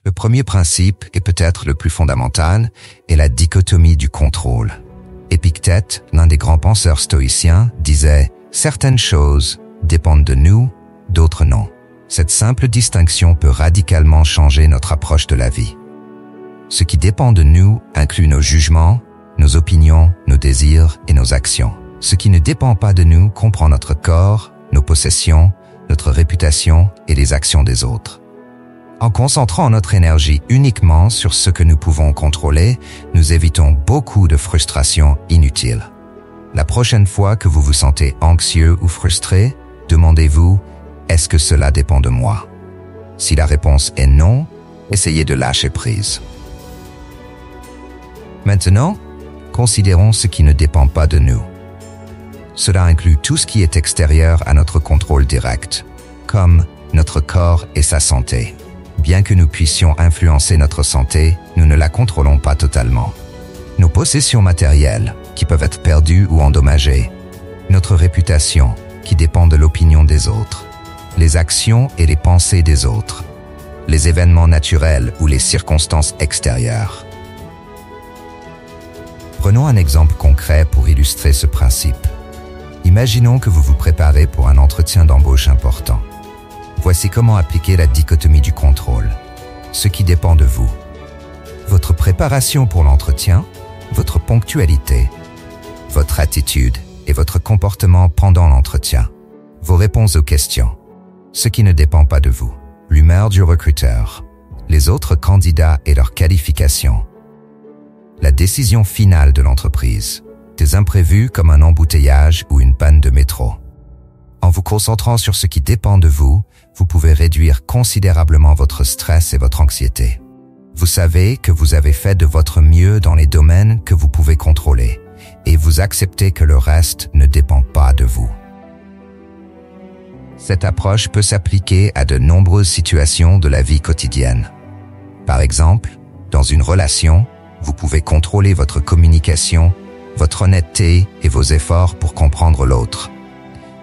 Le premier principe, et peut-être le plus fondamental, est la dichotomie du contrôle. Épictète, l'un des grands penseurs stoïciens, disait « Certaines choses dépendent de nous, d'autres non ». Cette simple distinction peut radicalement changer notre approche de la vie. Ce qui dépend de nous inclut nos jugements, nos opinions, nos désirs et nos actions. Ce qui ne dépend pas de nous comprend notre corps, nos possessions, notre réputation et les actions des autres. En concentrant notre énergie uniquement sur ce que nous pouvons contrôler, nous évitons beaucoup de frustrations inutiles. La prochaine fois que vous vous sentez anxieux ou frustré, demandez-vous « Est-ce que cela dépend de moi ?» Si la réponse est non, essayez de lâcher prise. Maintenant, considérons ce qui ne dépend pas de nous. Cela inclut tout ce qui est extérieur à notre contrôle direct, comme notre corps et sa santé. Bien que nous puissions influencer notre santé, nous ne la contrôlons pas totalement. Nos possessions matérielles, qui peuvent être perdues ou endommagées. Notre réputation, qui dépend de l'opinion des autres. Les actions et les pensées des autres. Les événements naturels ou les circonstances extérieures. Prenons un exemple concret pour illustrer ce principe. Imaginons que vous vous préparez pour un entretien d'embauche important. Voici comment appliquer la dichotomie du contrôle. Ce qui dépend de vous. Votre préparation pour l'entretien, votre ponctualité, votre attitude et votre comportement pendant l'entretien. Vos réponses aux questions. Ce qui ne dépend pas de vous. L'humeur du recruteur. Les autres candidats et leurs qualifications. La décision finale de l'entreprise. Des imprévus comme un embouteillage ou une panne de métro. En vous concentrant sur ce qui dépend de vous, vous pouvez réduire considérablement votre stress et votre anxiété. Vous savez que vous avez fait de votre mieux dans les domaines que vous pouvez contrôler et vous acceptez que le reste ne dépend pas de vous. Cette approche peut s'appliquer à de nombreuses situations de la vie quotidienne. Par exemple, dans une relation, vous pouvez contrôler votre communication, votre honnêteté et vos efforts pour comprendre l'autre.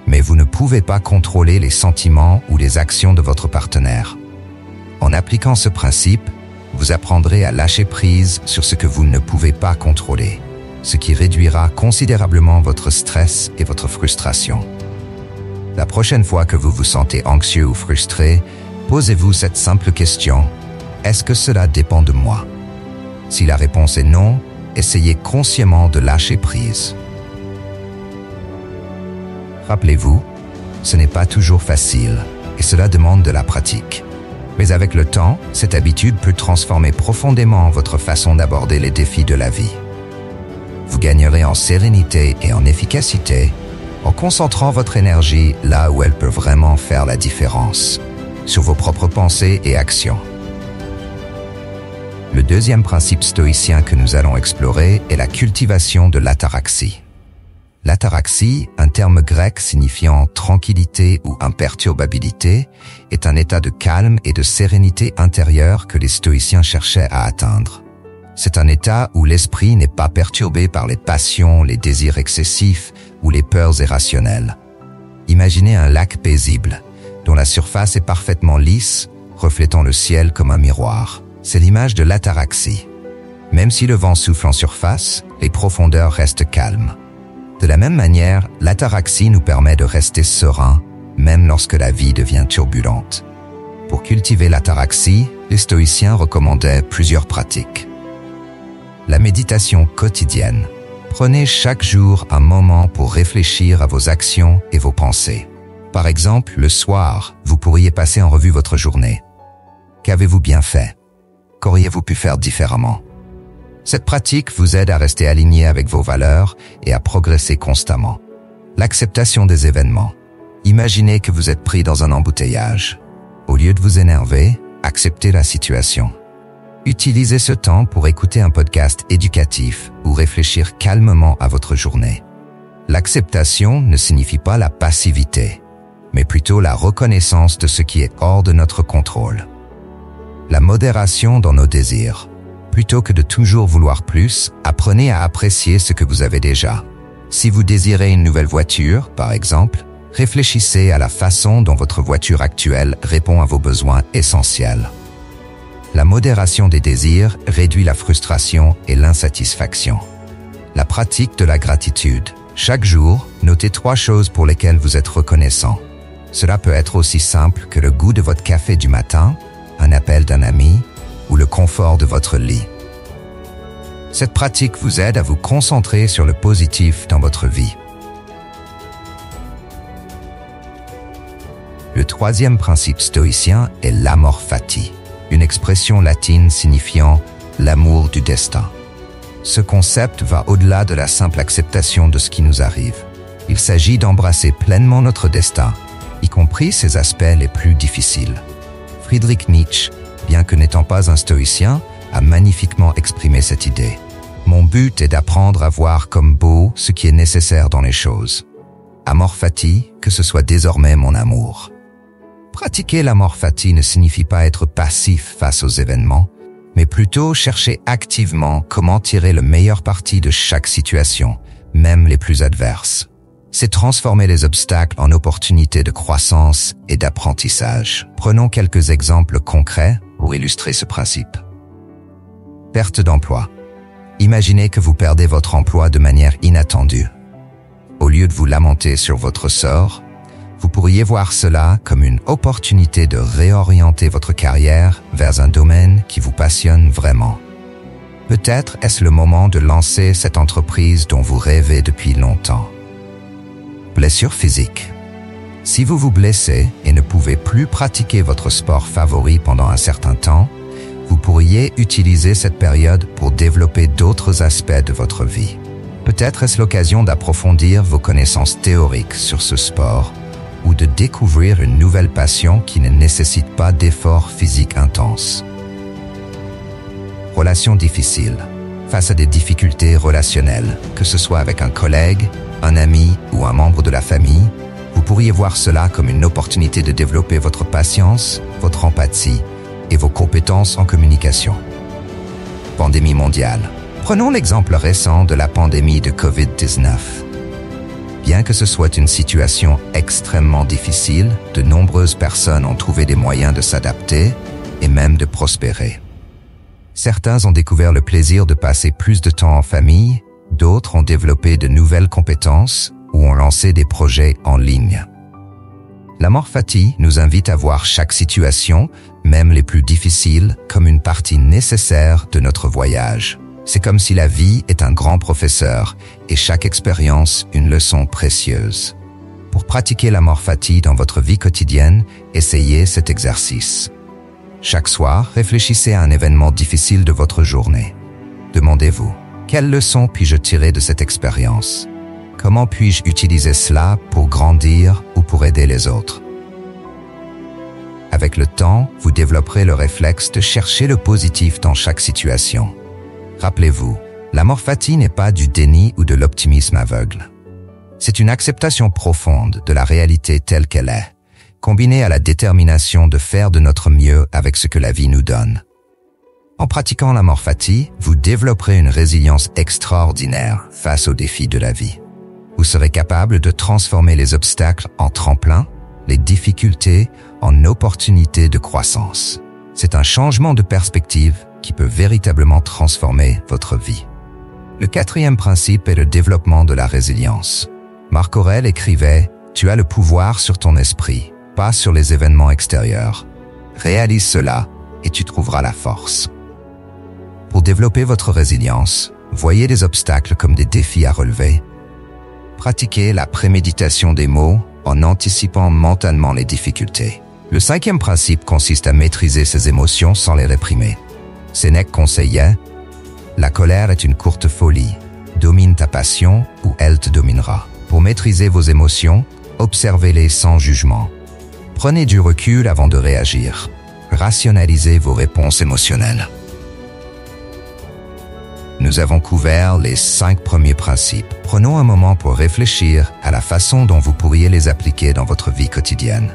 Mais vous ne pouvez pas contrôler les sentiments ou les actions de votre partenaire. En appliquant ce principe, vous apprendrez à lâcher prise sur ce que vous ne pouvez pas contrôler, ce qui réduira considérablement votre stress et votre frustration. La prochaine fois que vous vous sentez anxieux ou frustré, posez-vous cette simple question « Est-ce que cela dépend de moi ?» Si la réponse est non, essayez consciemment de lâcher prise. Rappelez-vous, ce n'est pas toujours facile et cela demande de la pratique. Mais avec le temps, cette habitude peut transformer profondément votre façon d'aborder les défis de la vie. Vous gagnerez en sérénité et en efficacité en concentrant votre énergie là où elle peut vraiment faire la différence, sur vos propres pensées et actions. Le deuxième principe stoïcien que nous allons explorer est la cultivation de l'ataraxie. L'ataraxie, un terme grec signifiant tranquillité ou imperturbabilité, est un état de calme et de sérénité intérieure que les stoïciens cherchaient à atteindre. C'est un état où l'esprit n'est pas perturbé par les passions, les désirs excessifs ou les peurs irrationnelles. Imaginez un lac paisible, dont la surface est parfaitement lisse, reflétant le ciel comme un miroir. C'est l'image de l'ataraxie. Même si le vent souffle en surface, les profondeurs restent calmes. De la même manière, l'ataraxie nous permet de rester serein, même lorsque la vie devient turbulente. Pour cultiver l'ataraxie, les stoïciens recommandaient plusieurs pratiques. La méditation quotidienne. Prenez chaque jour un moment pour réfléchir à vos actions et vos pensées. Par exemple, le soir, vous pourriez passer en revue votre journée. Qu'avez-vous bien fait? Qu'auriez-vous pu faire différemment? Cette pratique vous aide à rester aligné avec vos valeurs et à progresser constamment. L'acceptation des événements. Imaginez que vous êtes pris dans un embouteillage. Au lieu de vous énerver, acceptez la situation. Utilisez ce temps pour écouter un podcast éducatif ou réfléchir calmement à votre journée. L'acceptation ne signifie pas la passivité, mais plutôt la reconnaissance de ce qui est hors de notre contrôle. La modération dans nos désirs. Plutôt que de toujours vouloir plus, apprenez à apprécier ce que vous avez déjà. Si vous désirez une nouvelle voiture, par exemple, réfléchissez à la façon dont votre voiture actuelle répond à vos besoins essentiels. La modération des désirs réduit la frustration et l'insatisfaction. La pratique de la gratitude. Chaque jour, notez 3 choses pour lesquelles vous êtes reconnaissant. Cela peut être aussi simple que le goût de votre café du matin, un appel d'un ami ou le confort de votre lit. Cette pratique vous aide à vous concentrer sur le positif dans votre vie. Le 3e principe stoïcien est l'amor fati, une expression latine signifiant l'amour du destin. Ce concept va au-delà de la simple acceptation de ce qui nous arrive. Il s'agit d'embrasser pleinement notre destin, y compris ses aspects les plus difficiles. Friedrich Nietzsche, bien que n'étant pas un stoïcien, a magnifiquement exprimé cette idée. Mon but est d'apprendre à voir comme beau ce qui est nécessaire dans les choses. Amor fati, que ce soit désormais mon amour. Pratiquer l'amor fati ne signifie pas être passif face aux événements, mais plutôt chercher activement comment tirer le meilleur parti de chaque situation, même les plus adverses. C'est transformer les obstacles en opportunités de croissance et d'apprentissage. Prenons quelques exemples concrets pour illustrer ce principe. Perte d'emploi. Imaginez que vous perdez votre emploi de manière inattendue. Au lieu de vous lamenter sur votre sort, vous pourriez voir cela comme une opportunité de réorienter votre carrière vers un domaine qui vous passionne vraiment. Peut-être est-ce le moment de lancer cette entreprise dont vous rêvez depuis longtemps. Blessure physique. Si vous vous blessez et ne pouvez plus pratiquer votre sport favori pendant un certain temps, vous pourriez utiliser cette période pour développer d'autres aspects de votre vie. Peut-être est-ce l'occasion d'approfondir vos connaissances théoriques sur ce sport ou de découvrir une nouvelle passion qui ne nécessite pas d'efforts physiques intenses. Relations difficiles. Face à des difficultés relationnelles, que ce soit avec un collègue, un ami ou un membre de la famille, vous pourriez voir cela comme une opportunité de développer votre patience, votre empathie et vos compétences en communication. Pandémie mondiale. Prenons l'exemple récent de la pandémie de Covid-19. Bien que ce soit une situation extrêmement difficile, de nombreuses personnes ont trouvé des moyens de s'adapter et même de prospérer. Certains ont découvert le plaisir de passer plus de temps en famille, d'autres ont développé de nouvelles compétences ou ont lancé des projets en ligne. L'amor fati nous invite à voir chaque situation, même les plus difficiles, comme une partie nécessaire de notre voyage. C'est comme si la vie est un grand professeur et chaque expérience une leçon précieuse. Pour pratiquer l'amor fati dans votre vie quotidienne, essayez cet exercice. Chaque soir, réfléchissez à un événement difficile de votre journée. Demandez-vous, quelle leçon puis-je tirer de cette expérience? Comment puis-je utiliser cela pour grandir ou pour aider les autres? Avec le temps, vous développerez le réflexe de chercher le positif dans chaque situation. Rappelez-vous, l'amor fati n'est pas du déni ou de l'optimisme aveugle. C'est une acceptation profonde de la réalité telle qu'elle est, combinée à la détermination de faire de notre mieux avec ce que la vie nous donne. En pratiquant l'amor fati, vous développerez une résilience extraordinaire face aux défis de la vie. Vous serez capable de transformer les obstacles en tremplins, les difficultés en opportunités de croissance. C'est un changement de perspective qui peut véritablement transformer votre vie. Le 4e principe est le développement de la résilience. Marc Aurèle écrivait « Tu as le pouvoir sur ton esprit, pas sur les événements extérieurs. Réalise cela et tu trouveras la force. » Pour développer votre résilience, voyez les obstacles comme des défis à relever. Pratiquez la préméditation des mots en anticipant mentalement les difficultés. Le 5e principe consiste à maîtriser ses émotions sans les réprimer. Sénèque conseillait « La colère est une courte folie. Domine ta passion ou elle te dominera. Pour maîtriser vos émotions, observez-les sans jugement. Prenez du recul avant de réagir. Rationalisez vos réponses émotionnelles. » Nous avons couvert les 5 premiers principes. Prenons un moment pour réfléchir à la façon dont vous pourriez les appliquer dans votre vie quotidienne.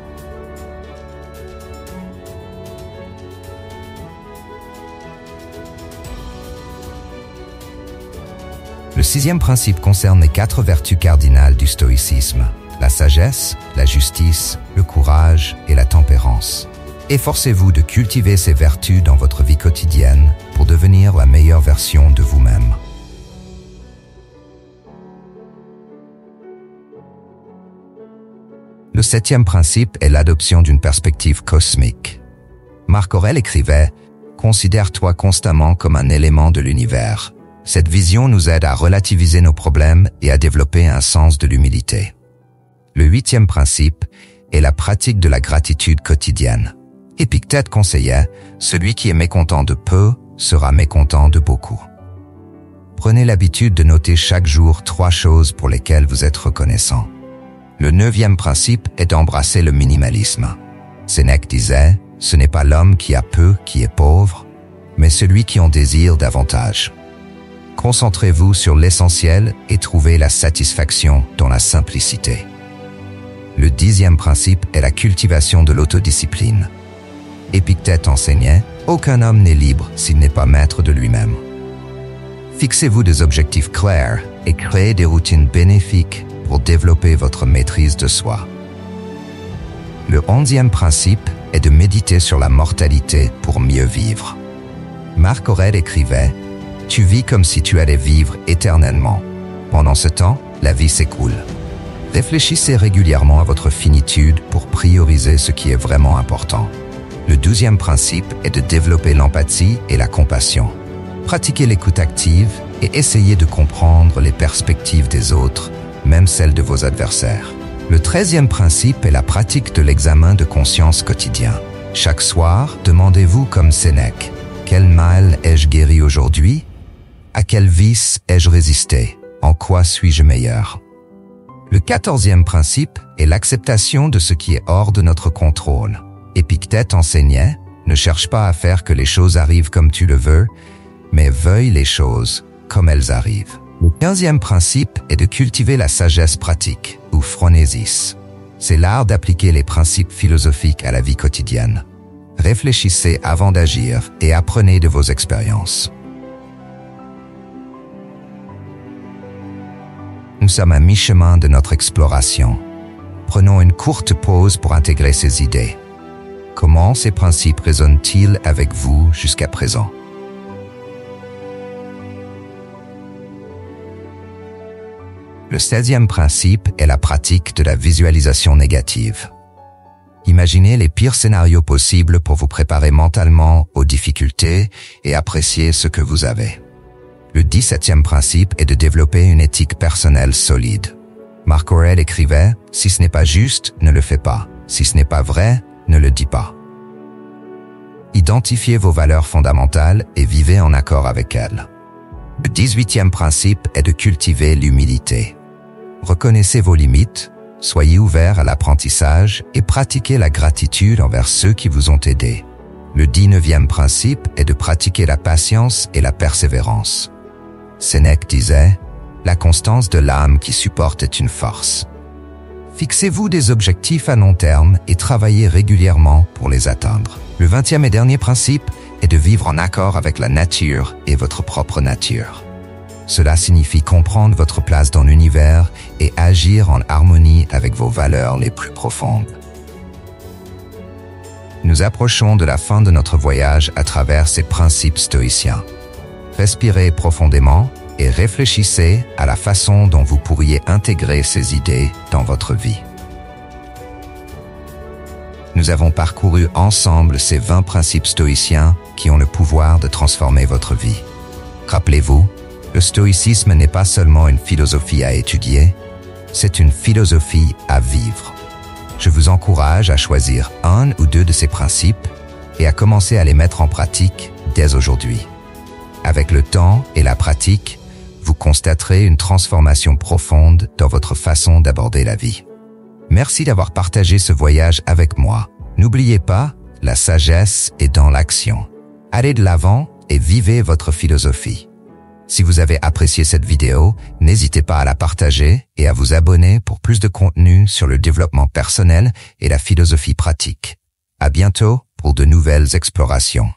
Le 6e principe concerne les 4 vertus cardinales du stoïcisme, la sagesse, la justice, le courage et la tempérance. Efforcez-vous de cultiver ces vertus dans votre vie quotidienne pour devenir la meilleure version de vous-même. Le 7e principe est l'adoption d'une perspective cosmique. Marc Aurèle écrivait « Considère-toi constamment comme un élément de l'univers ». Cette vision nous aide à relativiser nos problèmes et à développer un sens de l'humilité. Le 8e principe est la pratique de la gratitude quotidienne. Épictète conseillait « Celui qui est mécontent de peu sera mécontent de beaucoup ». Prenez l'habitude de noter chaque jour 3 choses pour lesquelles vous êtes reconnaissant. Le 9e principe est d'embrasser le minimalisme. Sénèque disait « Ce n'est pas l'homme qui a peu qui est pauvre, mais celui qui en désire davantage ». Concentrez-vous sur l'essentiel et trouvez la satisfaction dans la simplicité. Le 10e principe est la cultivation de l'autodiscipline. Épictète enseignait « Aucun homme n'est libre s'il n'est pas maître de lui-même ». Fixez-vous des objectifs clairs et créez des routines bénéfiques pour développer votre maîtrise de soi. Le 11e principe est de méditer sur la mortalité pour mieux vivre. Marc Aurèle écrivait « Tu vis comme si tu allais vivre éternellement. Pendant ce temps, la vie s'écoule. » Réfléchissez régulièrement à votre finitude pour prioriser ce qui est vraiment important. Le 12e principe est de développer l'empathie et la compassion. Pratiquez l'écoute active et essayez de comprendre les perspectives des autres, même celles de vos adversaires. Le 13e principe est la pratique de l'examen de conscience quotidien. Chaque soir, demandez-vous comme Sénèque « Quel mal ai-je guéri aujourd'hui? À quel vice ai-je résisté? En quoi suis-je meilleur ?» Le 14e principe est l'acceptation de ce qui est hors de notre contrôle. Épictète enseignait « Ne cherche pas à faire que les choses arrivent comme tu le veux, mais veuille les choses comme elles arrivent. » Le 15e principe est de cultiver la sagesse pratique, ou phronésis. C'est l'art d'appliquer les principes philosophiques à la vie quotidienne. Réfléchissez avant d'agir et apprenez de vos expériences. Nous sommes à mi-chemin de notre exploration. Prenons une courte pause pour intégrer ces idées. Comment ces principes résonnent-ils avec vous jusqu'à présent? Le 16e principe est la pratique de la visualisation négative. Imaginez les pires scénarios possibles pour vous préparer mentalement aux difficultés et apprécier ce que vous avez. Le 17e principe est de développer une éthique personnelle solide. Marc Aurèle écrivait « Si ce n'est pas juste, ne le fais pas. Si ce n'est pas vrai, ne le dis pas. » Identifiez vos valeurs fondamentales et vivez en accord avec elles. Le 18e principe est de cultiver l'humilité. Reconnaissez vos limites, soyez ouverts à l'apprentissage et pratiquez la gratitude envers ceux qui vous ont aidé. Le 19e principe est de pratiquer la patience et la persévérance. Sénèque disait « La constance de l'âme qui supporte est une force. » Fixez-vous des objectifs à long terme et travaillez régulièrement pour les atteindre. Le 20e et dernier principe est de vivre en accord avec la nature et votre propre nature. Cela signifie comprendre votre place dans l'univers et agir en harmonie avec vos valeurs les plus profondes. Nous approchons de la fin de notre voyage à travers ces principes stoïciens. Respirez profondément et réfléchissez à la façon dont vous pourriez intégrer ces idées dans votre vie. Nous avons parcouru ensemble ces 20 principes stoïciens qui ont le pouvoir de transformer votre vie. Rappelez-vous, le stoïcisme n'est pas seulement une philosophie à étudier, c'est une philosophie à vivre. Je vous encourage à choisir 1 ou 2 de ces principes et à commencer à les mettre en pratique dès aujourd'hui. Avec le temps et la pratique, vous constaterez une transformation profonde dans votre façon d'aborder la vie. Merci d'avoir partagé ce voyage avec moi. N'oubliez pas, la sagesse est dans l'action. Allez de l'avant et vivez votre philosophie. Si vous avez apprécié cette vidéo, n'hésitez pas à la partager et à vous abonner pour plus de contenu sur le développement personnel et la philosophie pratique. À bientôt pour de nouvelles explorations.